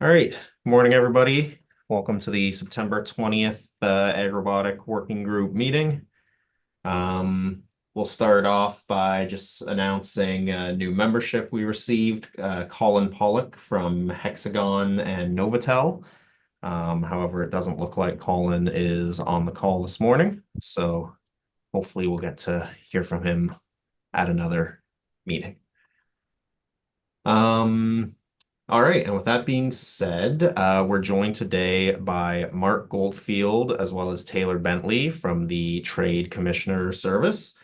All right. Morning, everybody. Welcome to the September 20th AgRobotic Working Group meeting. We'll start off by just announcing a new membership we received, Colin Pollock from Hexagon and Novotel. However, it doesn't look like Colin is on the call this morning, so hopefully we'll get to hear from him at another meeting. All right, and with that being said, we're joined today by Mark Goldfield as well as Taylor Bentley from the Trade Commissioner Service,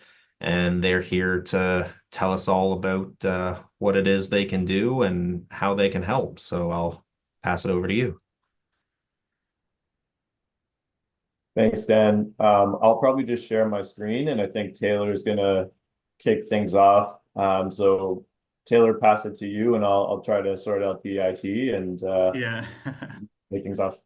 and they're here to tell us all about what it is they can do and how they can help. So I'll pass it over to you. Thanks, Dan. I'll probably just share my screen, and I think Taylor's gonna kick things off. So Taylor, pass it to you, and I'll try to sort out the IT and Yeah. make things off.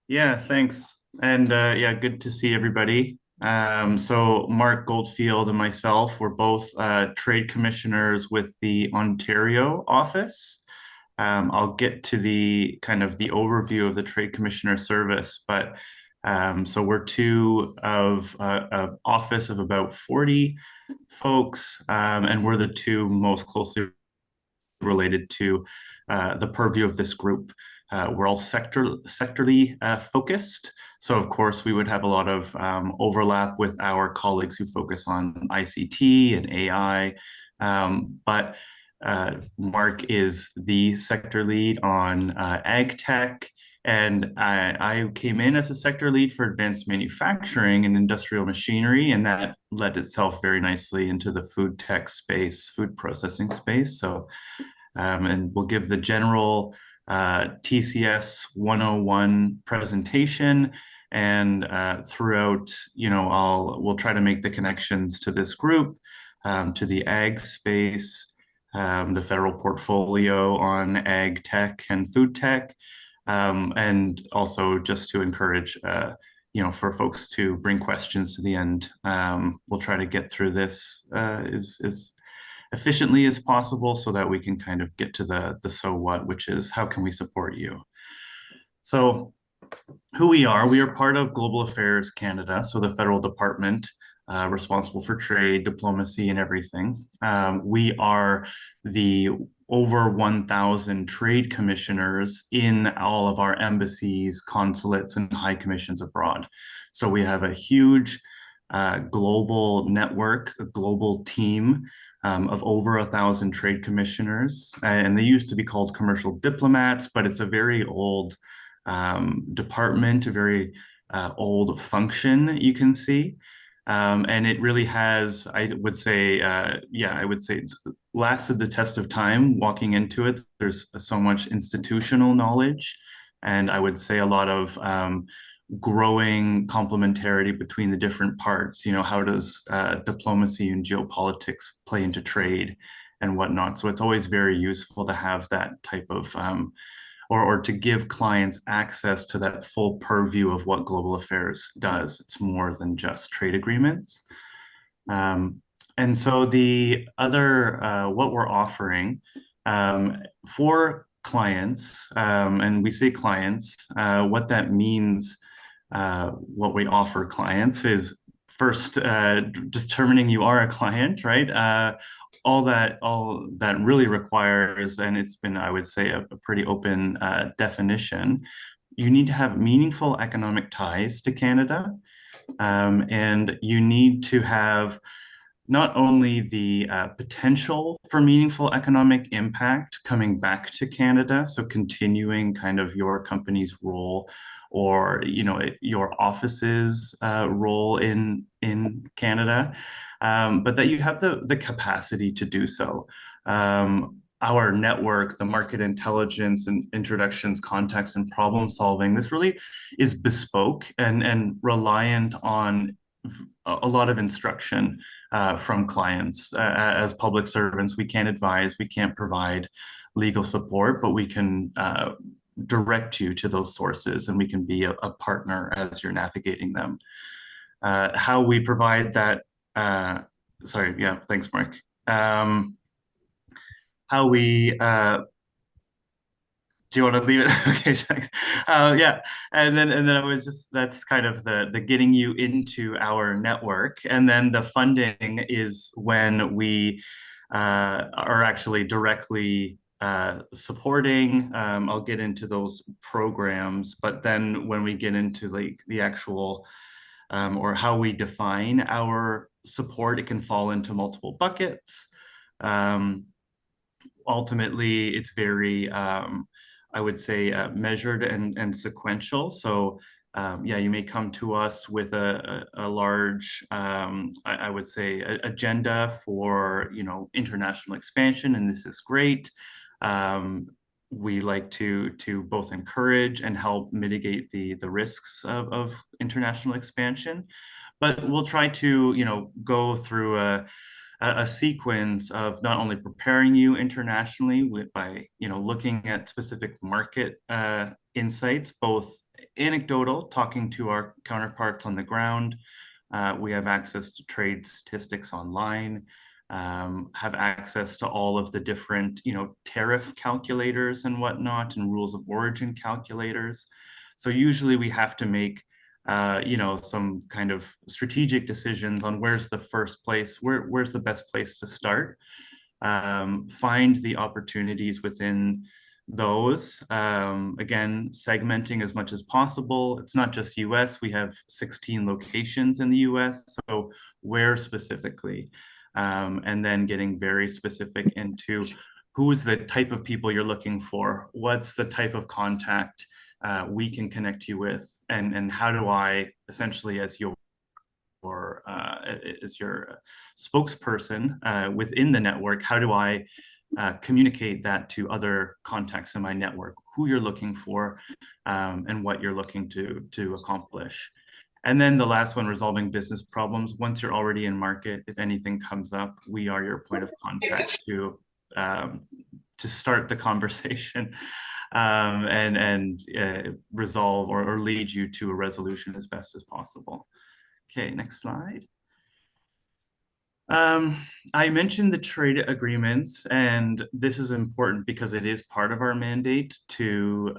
Yeah, thanks. And yeah, good to see everybody. So Mark Goldfield and myself, we're both trade commissioners with the Ontario office. I'll get to the kind of the overview of the Trade Commissioner Service, but so we're two of an office of about 40 folks, and we're the two most closely related to the purview of this group. We're all sectorally focused. So of course, we would have a lot of overlap with our colleagues who focus on ICT and AI. But Mark is the sector lead on ag tech. And I came in as a sector lead for advanced manufacturing and industrial machinery, and that led itself very nicely into the food tech space, food processing space. So and we'll give the general TCS 101 presentation. And throughout, we'll try to make the connections to this group, to the ag space, the federal portfolio on ag tech and food tech, and also just to encourage, for folks to bring questions to the end. We'll try to get through this as efficiently as possible so that we can kind of get to the so what, which is how can we support you? So who we are part of Global Affairs Canada, so the federal department responsible for trade, diplomacy, and everything. We are the over 1,000 trade commissioners in all of our embassies, consulates, and high commissions abroad. So we have a huge global network, a global team of over 1,000 trade commissioners. And they used to be called commercial diplomats, but it's a very old department, a very old function, you can see. And it really has, I would say it's lasted the test of time walking into it. There's so much institutional knowledge, and I would say a lot of growing complementarity between the different parts. How does diplomacy and geopolitics play into trade and whatnot? So it's always very useful to have that type of or to give clients access to that full purview of what global affairs does. It's more than just trade agreements. And so the other, what we're offering for clients, and we say clients, what that means, what we offer clients is first determining you are a client, right? All that really requires, and it's been, I would say, a pretty open definition. You need to have meaningful economic ties to Canada, and you need to have not only the potential for meaningful economic impact coming back to Canada, so continuing kind of your company's role or your office's role in Canada, but that you have the capacity to do so. Our network, the market intelligence and introductions, context, and problem solving, this really is bespoke and reliant on a lot of instruction from clients. As public servants, we can't advise, we can't provide legal support, but we can direct you to those sources, and we can be a partner as you're navigating them. How we provide that, sorry, yeah, thanks, Mark. How we Do you want to leave it? Okay, yeah, and then I was just that's kind of the getting you into our network, and then the funding is when we are actually directly supporting. I'll get into those programs, but then when we get into like the actual or how we define our support, it can fall into multiple buckets. Ultimately, it's very, I would say, measured and sequential. So, yeah, you may come to us with a large, I would say, agenda for, international expansion, and this is great. We like to both encourage and help mitigate the risks of international expansion, but we'll try to, go through a sequence of not only preparing you internationally by looking at specific market insights, both anecdotal, talking to our counterparts on the ground. We have access to trade statistics online, have access to all of the different tariff calculators and whatnot, and rules of origin calculators. So usually we have to make some kind of strategic decisions on where's the first place, where's the best place to start. Find the opportunities within those. Again, segmenting as much as possible. It's not just US, we have 16 locations in the US, so where specifically? And then getting very specific into who's the type of people you're looking for, what's the type of contact we can connect you with, and how do I essentially as your spokesperson within the network, how do I communicate that to other contacts in my network, who you're looking for, and what you're looking to accomplish. And then the last one, resolving business problems. Once you're already in market, if anything comes up, we are your point of contact to start the conversation and resolve or lead you to a resolution as best as possible. Okay, next slide. I mentioned the trade agreements, and this is important because it is part of our mandate to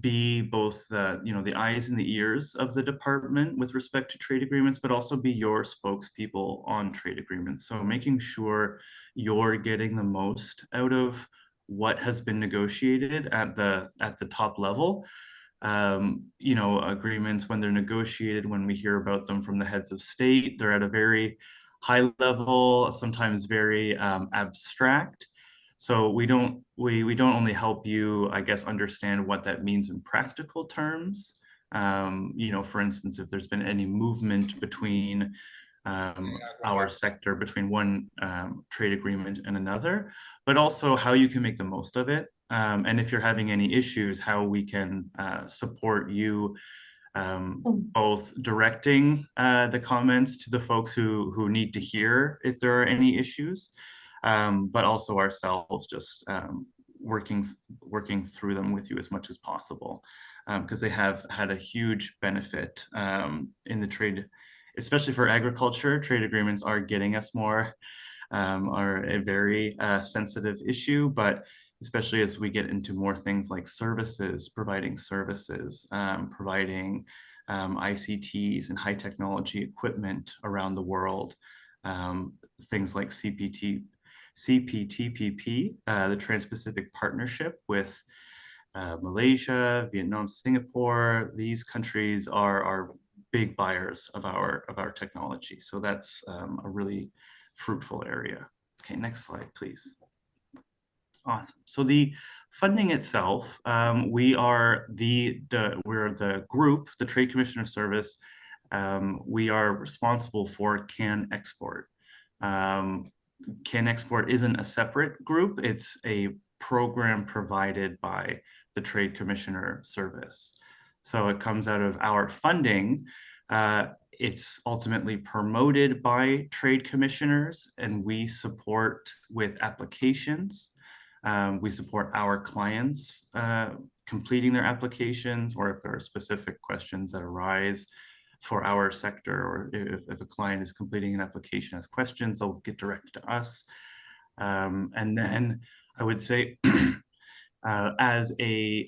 be both the eyes and the ears of the department with respect to trade agreements, but also be your spokespeople on trade agreements. So making sure you're getting the most out of what has been negotiated at the top level. Agreements, when they're negotiated, when we hear about them from the heads of state, they're at a very high level, sometimes very abstract. So we don't only help you, I guess, understand what that means in practical terms. For instance, if there's been any movement between our sector, between one trade agreement and another, but also how you can make the most of it. And if you're having any issues, how we can support you, both directing the comments to the folks who need to hear if there are any issues, but also ourselves just working through them with you as much as possible, because they have had a huge benefit in the trade, especially for agriculture. Trade agreements are getting us more, are a very sensitive issue, but especially as we get into more things like services, providing ICTs and high technology equipment around the world. Things like CPTPP, the Trans-Pacific Partnership with Malaysia, Vietnam, Singapore. These countries are big buyers of our technology. So that's a really fruitful area. Okay, next slide, please. Awesome. So the funding itself, we're the group, the Trade Commissioner Service. We are responsible for CAN Export. CAN Export isn't a separate group. It's a program provided by the Trade Commissioner Service. So it comes out of our funding. It's ultimately promoted by trade commissioners, and we support with applications. We support our clients completing their applications, or if there are specific questions that arise for our sector, or if a client is completing an application has questions, they'll get directed to us. And then I would say as a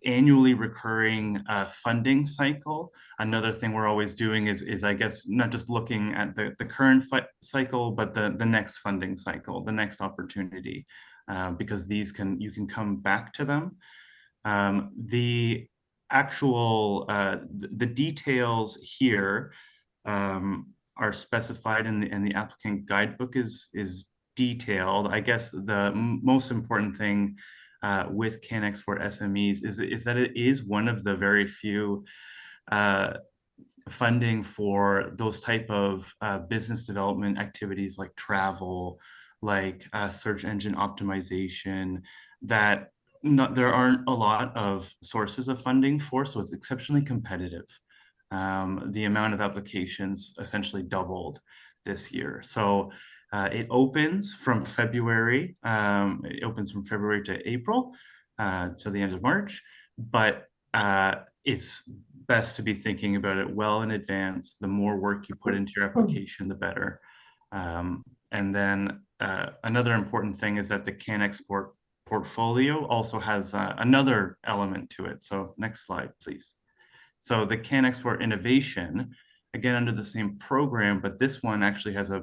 annually recurring funding cycle. Another thing we're always doing is I guess not just looking at the current cycle, but the next funding cycle, the next opportunity, because you can come back to them. The actual the details here are specified in the applicant guidebook is detailed. I guess the most important thing with CanExport SMEs is that it is one of the very few funding for those type of business development activities like travel, like search engine optimization, that there aren't a lot of sources of funding for, so it's exceptionally competitive. The amount of applications essentially doubled this year. So it opens from February. It opens from February to April, to the end of March, but it's best to be thinking about it well in advance. The more work you put into your application, the better. And then another important thing is that the CanExport portfolio also has another element to it. So next slide, please. So the CanExport Innovation, again, under the same program, but this one actually has a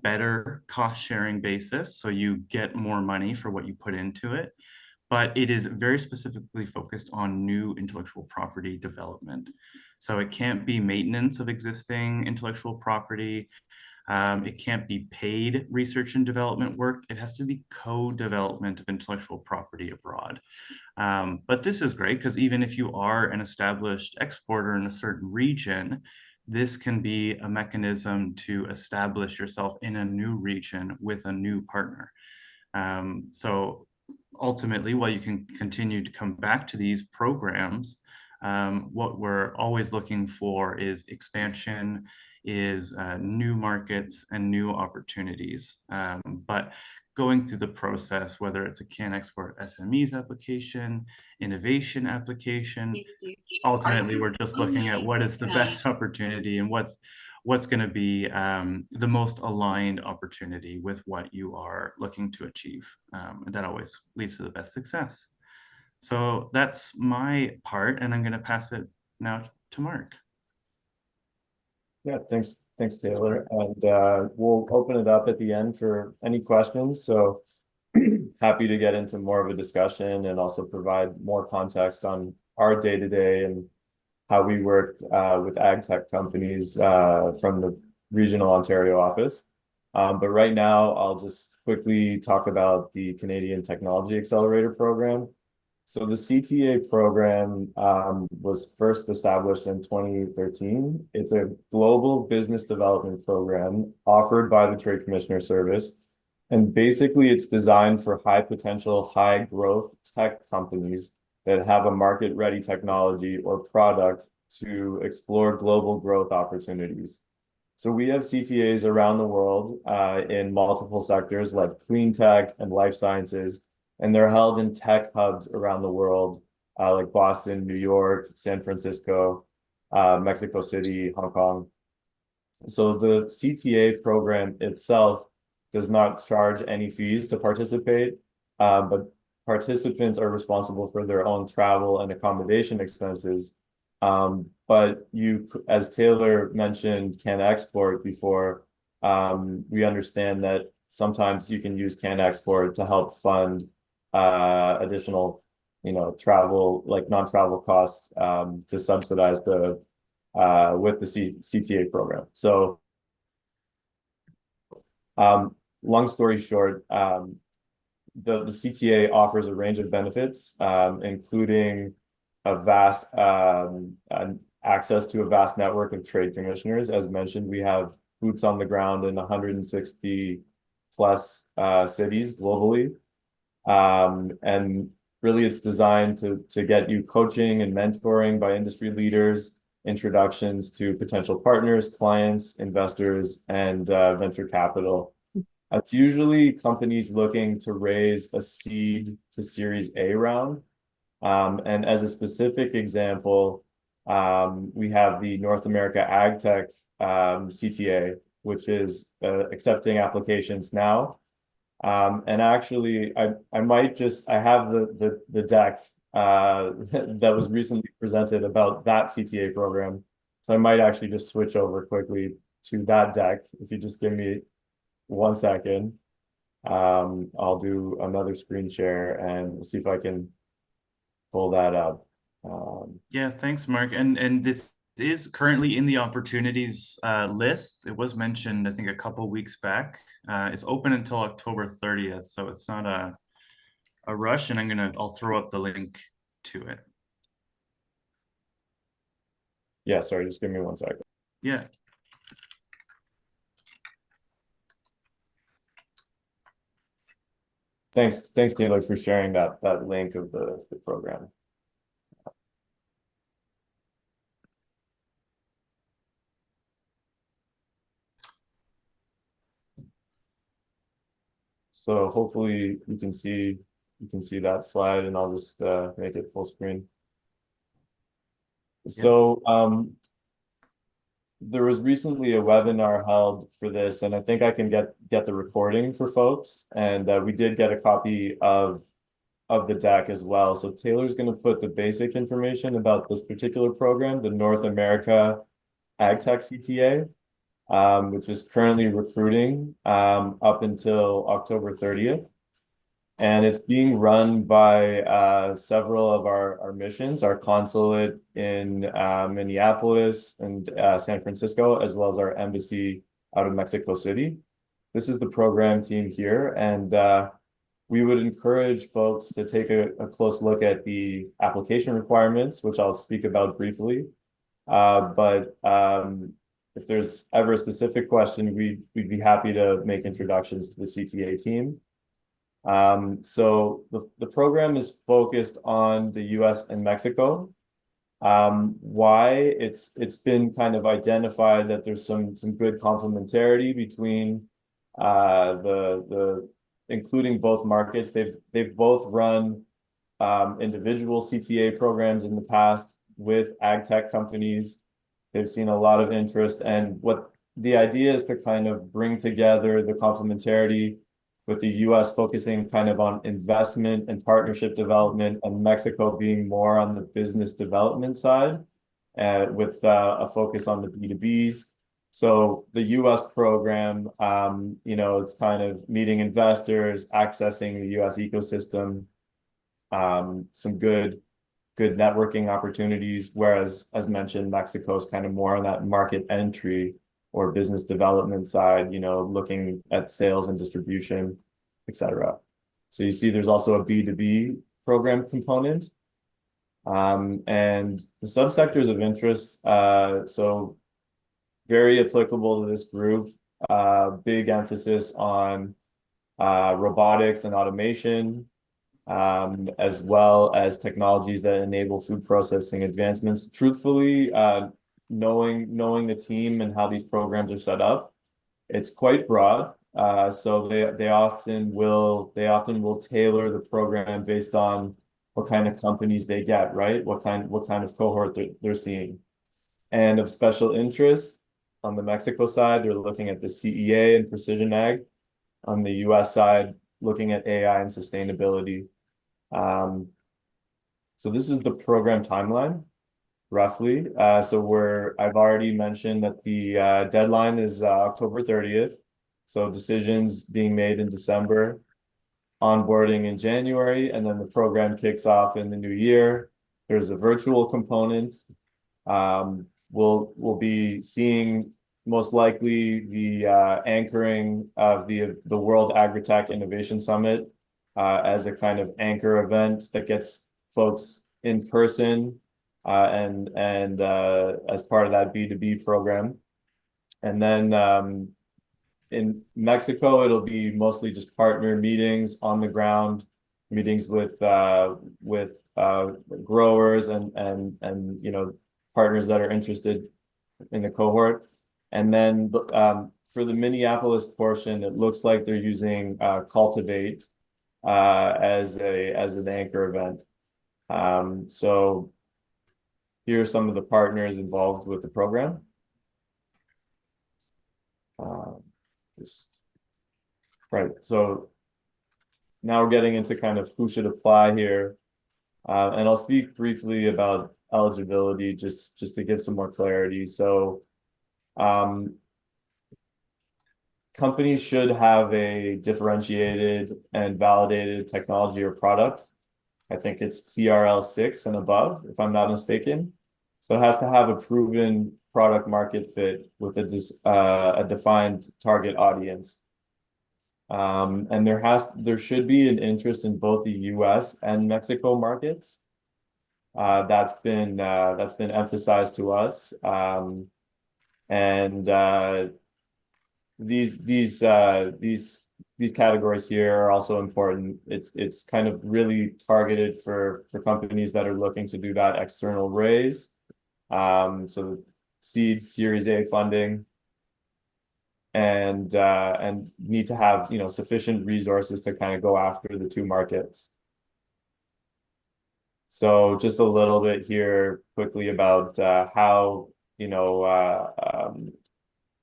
better cost sharing basis. So you get more money for what you put into it, but it is very specifically focused on new intellectual property development. So it can't be maintenance of existing intellectual property. It can't be paid research and development work. It has to be co-development of intellectual property abroad. But this is great because even if you are an established exporter in a certain region, this can be a mechanism to establish yourself in a new region with a new partner. So ultimately, while you can continue to come back to these programs, what we're always looking for is expansion, is new markets and new opportunities. But going through the process, whether it's a CanExport SMEs application, innovation application, ultimately we're just looking at what is the best opportunity and what's going to be the most aligned opportunity with what you are looking to achieve. And that always leads to the best success. So that's my part, and I'm going to pass it now to Mark. Yeah, thanks, Taylor. And we'll open it up at the end for any questions. So happy to get into more of a discussion and also provide more context on our day-to-day and how we work with ag tech companies from the regional Ontario office. But right now, I'll just quickly talk about the Canadian Technology Accelerator Program. So the CTA program was first established in 2013. It's a global business development program offered by the Trade Commissioner Service. And basically, it's designed for high potential, high growth tech companies that have a market-ready technology or product to explore global growth opportunities. So we have CTAs around the world in multiple sectors like clean tech and life sciences, and they're held in tech hubs around the world, like Boston, New York, San Francisco, Mexico City, Hong Kong. So the CTA program itself does not charge any fees to participate, but participants are responsible for their own travel and accommodation expenses. But you, as Taylor mentioned, CanExport before, we understand that sometimes you can use CanExport to help fund additional, travel, like non-travel costs to subsidize the with the CTA program. So, long story short, the CTA offers a range of benefits, including a vast access to a vast network of trade commissioners. As mentioned, we have boots on the ground in 160 plus cities globally. And really it's designed to get you coaching and mentoring by industry leaders, introductions to potential partners, clients, investors, and venture capital. It's usually companies looking to raise a seed to Series A round. And as a specific example, we have the North America AgTech CTA, which is accepting applications now. And actually, I might just I have the deck that was recently presented about that CTA program, so I might actually just switch over quickly to that deck if you just give me 1 second. I'll do another screen share and see if I can pull that up. Yeah, thanks, Mark. And this is currently in the opportunities list. It was mentioned, I think, a couple weeks back. It's open until October 30th, so it's not a rush, and I'll throw up the link to it. Yeah, sorry, just give me 1 second. Yeah. Thanks, Taylor, for sharing that link of the program. So hopefully you can see that slide, and I'll just make it full screen. So there was recently a webinar held for this, and I think I can get the recording for folks, and we did get a copy of the deck as well. So Taylor's going to put the basic information about this particular program, the North America AgTech CTA, which is currently recruiting up until October 30th. And it's being run by several of our missions, our consulate in Minneapolis and San Francisco, as well as our embassy out of Mexico City. This is the program team here, and we would encourage folks to take a close look at the application requirements, which I'll speak about briefly. But if there's ever a specific question, we'd be happy to make introductions to the CTA team. So the program is focused on the US and Mexico. Why it's been kind of identified that there's some good complementarity between the including both markets. They've both run individual CTA programs in the past with ag tech companies. They've seen a lot of interest, and what the idea is to kind of bring together the complementarity, with the US focusing kind of on investment and partnership development, and Mexico being more on the business development side, with a focus on the B2Bs. So the US program, it's kind of meeting investors, accessing the US ecosystem, some good networking opportunities, whereas, as mentioned, Mexico is kind of more on that market entry or business development side, looking at sales and distribution, etc. So you see there's also a B2B program component. And the subsectors of interest, so very applicable to this group, big emphasis on robotics and automation, as well as technologies that enable food processing advancements. Truthfully, knowing the team and how these programs are set up, it's quite broad. So they often will tailor the program based on what kind of companies they get, right? What kind of cohort they're seeing. And of special interest, on the Mexico side, they're looking at the CEA and precision ag. On the US side, looking at AI and sustainability. So this is the program timeline, roughly. So I've already mentioned that the deadline is October 30th. So decisions being made in December, onboarding in January, and then the program kicks off in the new year. There's a virtual component. We'll be seeing most likely the anchoring of the World Agritech Innovation Summit as a kind of anchor event that gets folks in person and as part of that B2B program. And then in Mexico, it'll be mostly just partner meetings on the ground, meetings with growers and partners that are interested in the cohort. And then for the Minneapolis portion, it looks like they're using Cultivate as an anchor event. So here are some of the partners involved with the program. Right. So now we're getting into kind of who should apply here. And I'll speak briefly about eligibility just to give some more clarity. So companies should have a differentiated and validated technology or product. I think it's TRL 6 and above, if I'm not mistaken. So it has to have a proven product market fit with a defined target audience. And there should be an interest in both the US and Mexico markets. That's been emphasized to us. These categories here are also important. It's kind of really targeted for companies that are looking to do that external raise. So seed, Series A funding, and need to have, you know, sufficient resources to kind of go after the two markets. So just a little bit here quickly about how, you know,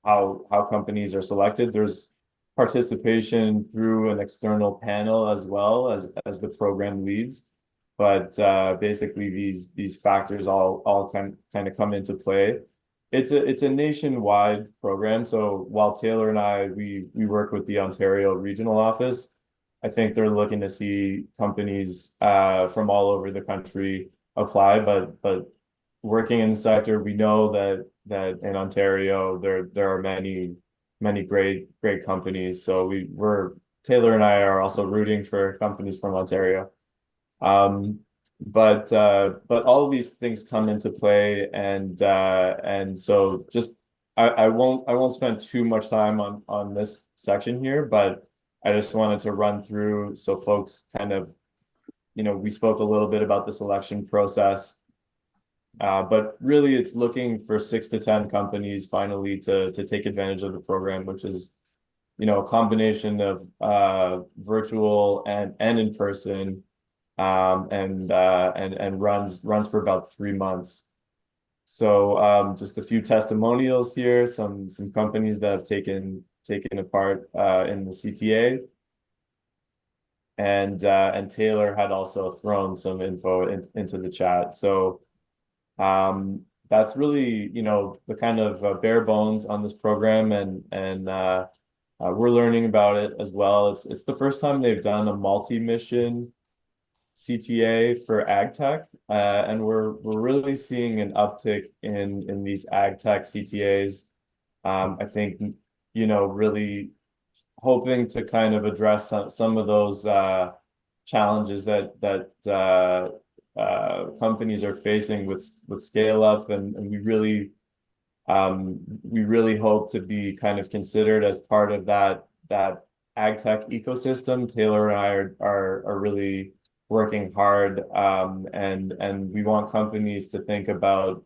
how companies are selected. There's participation through an external panel as well as the program leads, but basically these factors all kind of come into play. It's a nationwide program. So while Taylor and I we work with the Ontario regional office, I think they're looking to see companies from all over the country apply, but working in the sector, we know that in Ontario there are many great companies. So Taylor and I are also rooting for companies from Ontario. But all of these things come into play, and so just I won't spend too much time on this section here, but I just wanted to run through so folks kind of, you know, we spoke a little bit about the selection process. But really, it's looking for 6 to 10 companies finally to take advantage of the program, which is, you know, a combination of virtual and in person, and runs for about 3 months. So just a few testimonials here, some companies that have taken a part in the CTA. And Taylor had also thrown some info into the chat. So that's really, you know, the kind of bare bones on this program, and we're learning about it as well. It's the first time they've done a multi-mission CTA for ag tech, and we're really seeing an uptick in these ag tech CTAs. I think, you know, really hoping to kind of address some of those challenges that companies are facing with scale up, and we really hope to be kind of considered as part of that ag tech ecosystem. Taylor and I are really working hard, and we want companies to think about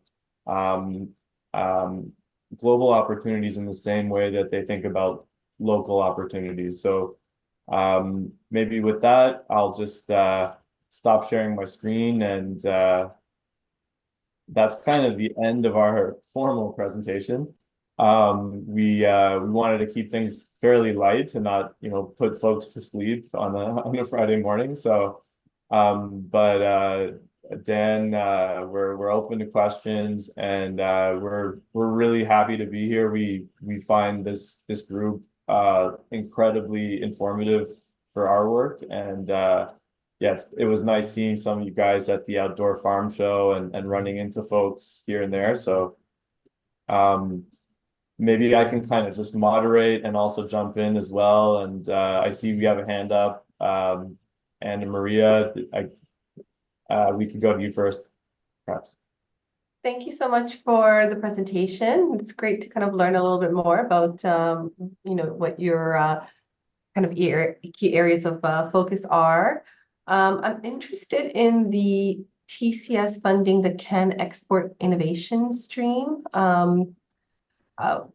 global opportunities in the same way that they think about local opportunities. So maybe with that, I'll just stop sharing my screen, and that's kind of the end of our formal presentation. We wanted to keep things fairly light to not, you know, put folks to sleep on a Friday morning. So but Dan, we're open to questions, and we're really happy to be here. We find this group incredibly informative for our work, and yeah, it was nice seeing some of you guys at the outdoor farm show and running into folks here and there. So maybe I can kind of just moderate and also jump in as well. And I see we have a hand up. Anna Maria, we could go to you first, perhaps. Thank you so much for the presentation. It's great to kind of learn a little bit more about, you know, what your kind of key areas of focus are. I'm interested in the TCS funding, the Can Export Innovation Stream.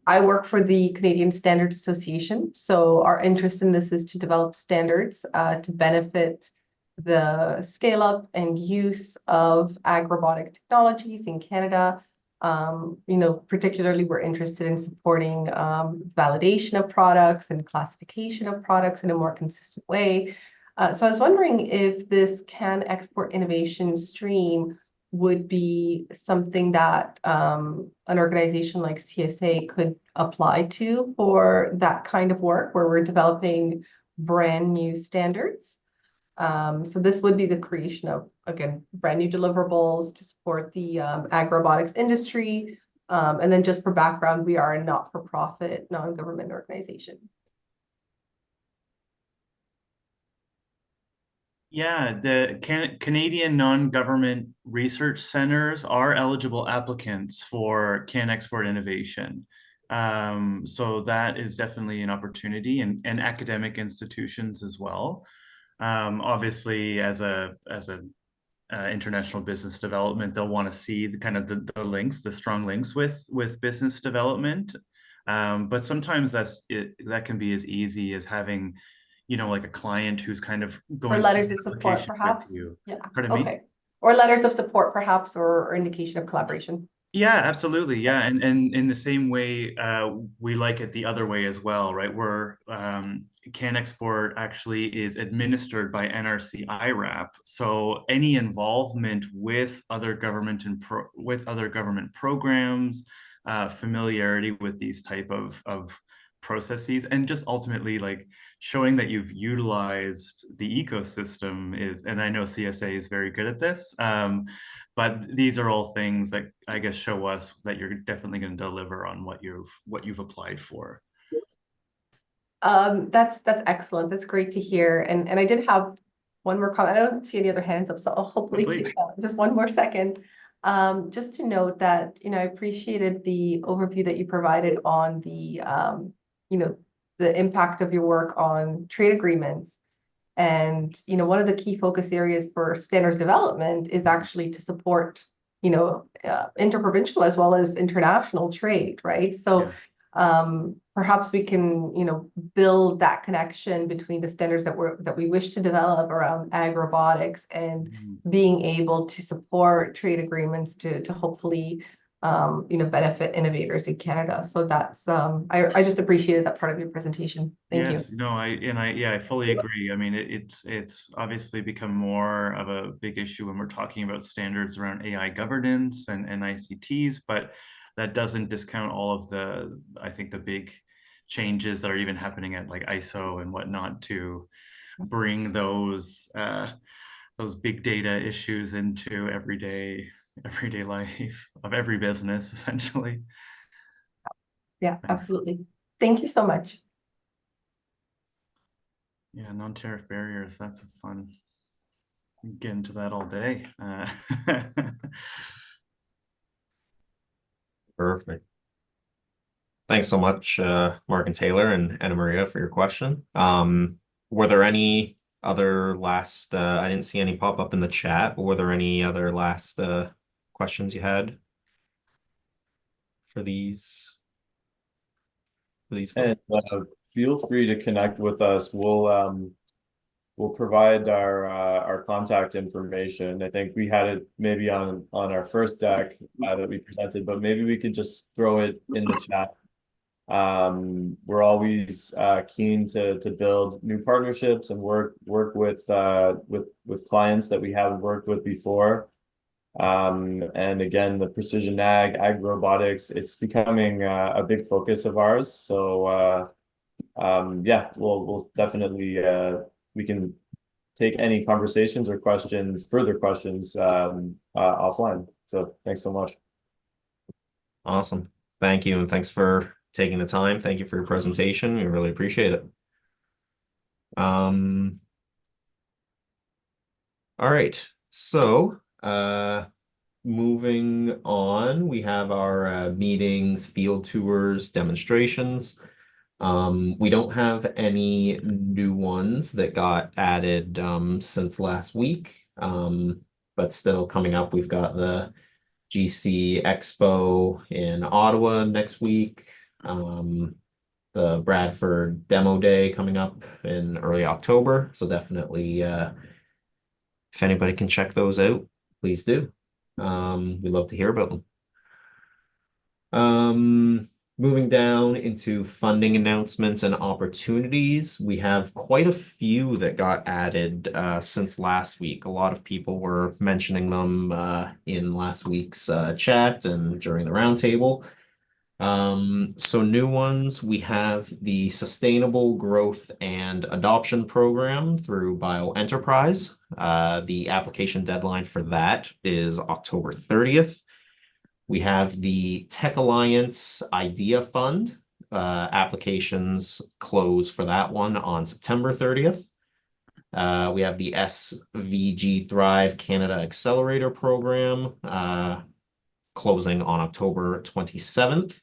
I work for the Canadian Standards Association, so our interest in this is to develop standards to benefit the scale up and use of agrobotic technologies in Canada. You know, particularly we're interested in supporting validation of products and classification of products in a more consistent way. So I was wondering if this can export innovation stream would be something that an organization like CSA could apply to for that kind of work where we're developing brand new standards. So this would be the creation of, again, brand new deliverables to support the AgRobotics industry. And then just for background, we are a not-for-profit, non-government organization. Yeah, the Canadian non-government research centers are eligible applicants for Can Export Innovation. So that is definitely an opportunity, and academic institutions as well. Obviously, as a international business development, they'll want to see the kind of the links, the strong links with business development. But sometimes that can be as easy as having, like a client who's kind of Or going through letters the of support, application with perhaps? you. Yeah, Pardon me? okay. Or letters of support, perhaps, or indication of collaboration. Yeah, absolutely. Yeah, and in the same way, we like it the other way as well, right? Where Can Export actually is administered by NRC IRAP, so any involvement with other government with other government programs, familiarity with these type of processes, and just ultimately like showing that you've utilized the ecosystem is, and I know CSA is very good at this. But these are all things that I guess show us that you're definitely going to deliver on what you've applied for. That's excellent. That's great to hear. And I did have one more comment. I don't see any other hands up, so I'll hopefully take just one more second. Just to note that, I appreciated the overview that you provided on the, the impact of your work on trade agreements. And, one of the key focus areas for standards development is actually to support, interprovincial as well as international trade, right? So perhaps we can, build that connection between the standards that we wish to develop around AgRobotics and being able to support trade agreements to hopefully benefit innovators in Canada. So that's I just appreciated that part of your presentation. Thank you. Yes, no, I fully agree. I mean, it's obviously become more of a big issue when we're talking about standards around AI governance and ICTs, but that doesn't discount all of I think the big changes that are even happening at like ISO and whatnot to bring those big data issues into everyday life of every business, essentially. Yeah, Thanks. absolutely. Thank you so much. Yeah, non-tariff barriers, that's a fun. Get into that all day. Perfect. Thanks so much, Mark and Taylor and Anna Maria, for your question. Were there any other last, I didn't see any pop up in the chat, but were there any other last questions you had for these? And feel free to connect with us. We'll provide our contact information. I think we had it maybe on our first deck that we presented, but maybe we could just throw it in the chat. We're always keen to build new partnerships and work with clients that we haven't worked with before. And again, the precision AgRobotics, it's becoming a big focus of ours. So yeah, we'll definitely we can take any conversations or further questions offline. So thanks so much. Awesome. Thank you. And thanks for taking the time. Thank you for your presentation. We really appreciate it. All right. So, moving on, we have our meetings, field tours, demonstrations. We don't have any new ones that got added since last week. But still coming up, we've got the GC Expo in Ottawa next week. The Bradford Demo Day coming up in early October. So definitely, if anybody can check those out, please do. We'd love to hear about them. Moving down into funding announcements and opportunities, we have quite a few that got added since last week. A lot of people were mentioning them in last week's chat and during the roundtable. So new ones, we have the Sustainable Growth and Adoption Program through BioEnterprise. The application deadline for that is October 30th. We have the Tech Alliance Idea Fund. Applications close for that one on September 30th. We have the SVG Thrive Canada Accelerator Program closing on October 27th.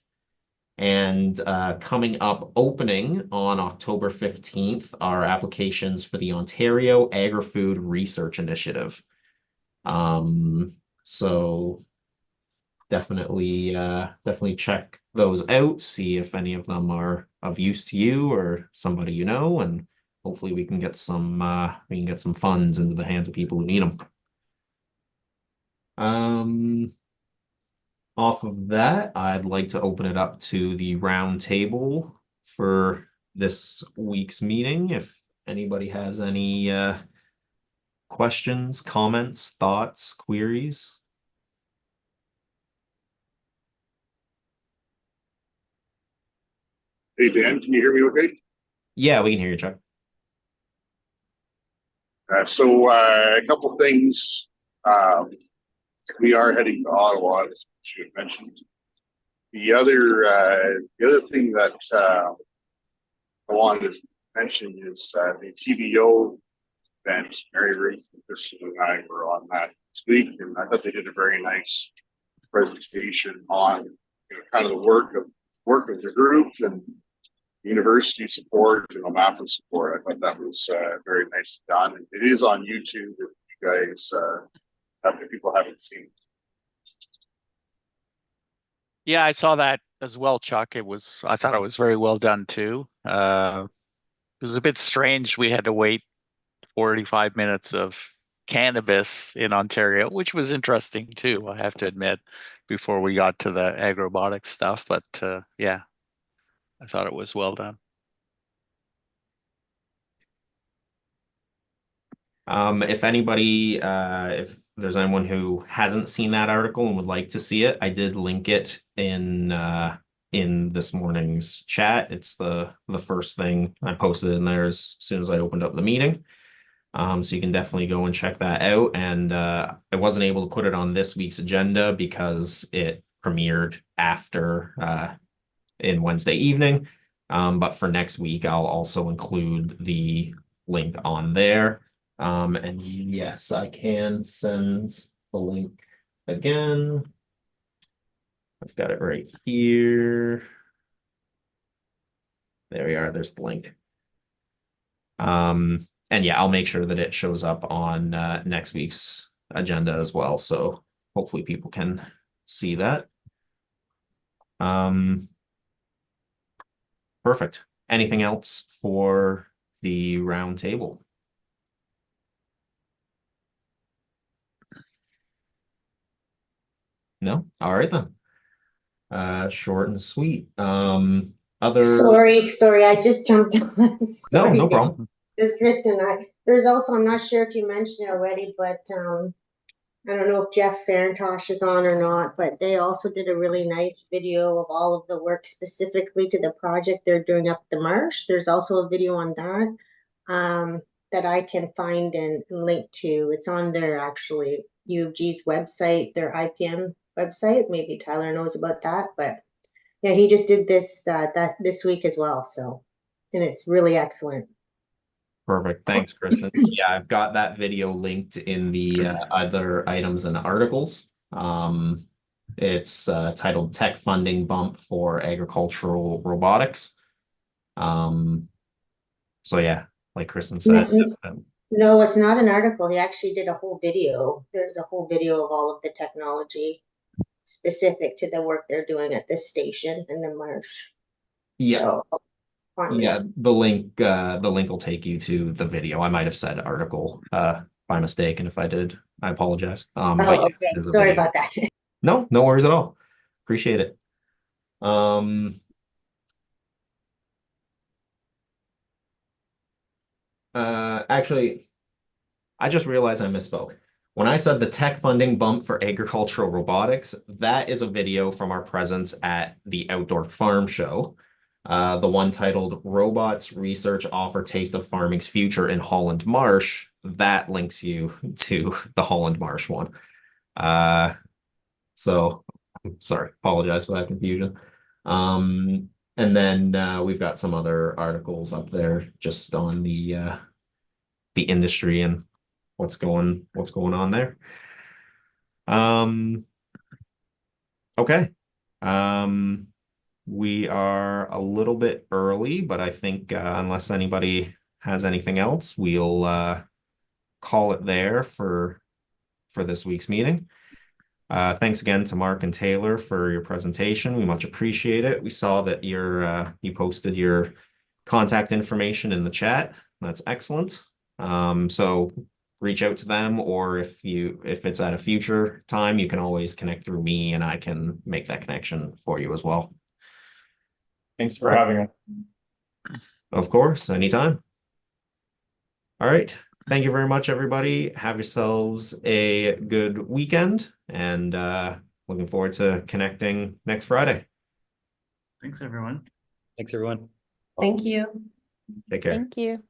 And coming up opening on October 15th are applications for the Ontario Agri-Food Research Initiative. So definitely check those out, see if any of them are of use to you or somebody you know, and hopefully we can get some funds into the hands of people who need them. Off of that, I'd like to open it up to the round table for this week's meeting. If anybody has any questions, comments, thoughts, queries. Hey, Dan, can you hear me okay? Yeah, we can hear you, Chuck. A couple things. We are heading to Ottawa, as you had mentioned. The other thing that I wanted to mention is the TVO event. Mary Ruth and Kristen and I were on that this week, and I thought they did a very nice presentation on kind of the work of the group and university support and OMAPA support. I thought that was very nicely done. It is on YouTube if you guys if people haven't seen it. Yeah, I saw that as well, Chuck. I thought it was very well done too. It was a bit strange. We had to wait 45 minutes of cannabis in Ontario, which was interesting too, I have to admit, before we got to the AgRobotics stuff. But yeah, I thought it was well done. If anybody, if there's anyone who hasn't seen that article and would like to see it, I did link it in this morning's chat. It's the first thing I posted in there as soon as I opened up the meeting. So you can definitely go and check that out. And I wasn't able to put it on this week's agenda because it premiered after in Wednesday evening. But for next week, I'll also include the link on there. And yes, I can send the link again. I've got it right here. There we are. There's the link. And yeah, I'll make sure that it shows up on next week's agenda as well. So hopefully people can see that. Perfect. Anything else for the round table? No? All right then. Short and sweet. Other Sorry, I just jumped on. No, no problem. This Kristen, there's also, I'm not sure if you mentioned it already, but I don't know if Jeff Farintosh is on or not, but they also did a really nice video of all of the work specifically to the project they're doing up the marsh. There's also a video on that that I can find and link to. It's on their actually U of G's website, their IPM website. Maybe Tyler knows about that, but yeah, he just did this this week as well. So, and it's really excellent. Perfect. Thanks, Kristen. Yeah, I've got that video linked in the other items and articles. It's titled Tech Funding Bump for Agricultural Robotics. So yeah, like Kristen said. No, it's not an article. He actually did a whole video. There's a whole video of all of the technology specific to the work they're doing at this station in the marsh. Yeah. So, yeah, the link will take you to the video. I might have said article by mistake, and if I did, I apologize. okay. Sorry about that. No worries at all. Appreciate it. Actually, I just realized I misspoke. When I said the tech funding bump for agricultural robotics, that is a video from our presence at the Outdoor Farm Show. The one titled Robots Research Offer Taste of Farming's Future in Holland Marsh. That links you to the Holland Marsh one. So sorry, apologize for that confusion. And then we've got some other articles up there just on the industry and what's going on there. Okay. We are a little bit early, but I think unless anybody has anything else, we'll call it there for this week's meeting. Thanks again to Mark and Taylor for your presentation. We much appreciate it. We saw that you posted your contact information in the chat. That's excellent. So reach out to them, or if it's at a future time, you can always connect through me and I can make that connection for you as well. Thanks for having us. Of course, anytime. All right. Thank you very much, everybody. Have yourselves a good weekend, and looking forward to connecting next Friday. Thanks, everyone. Thanks, everyone. Thank you. Take care. Thank you.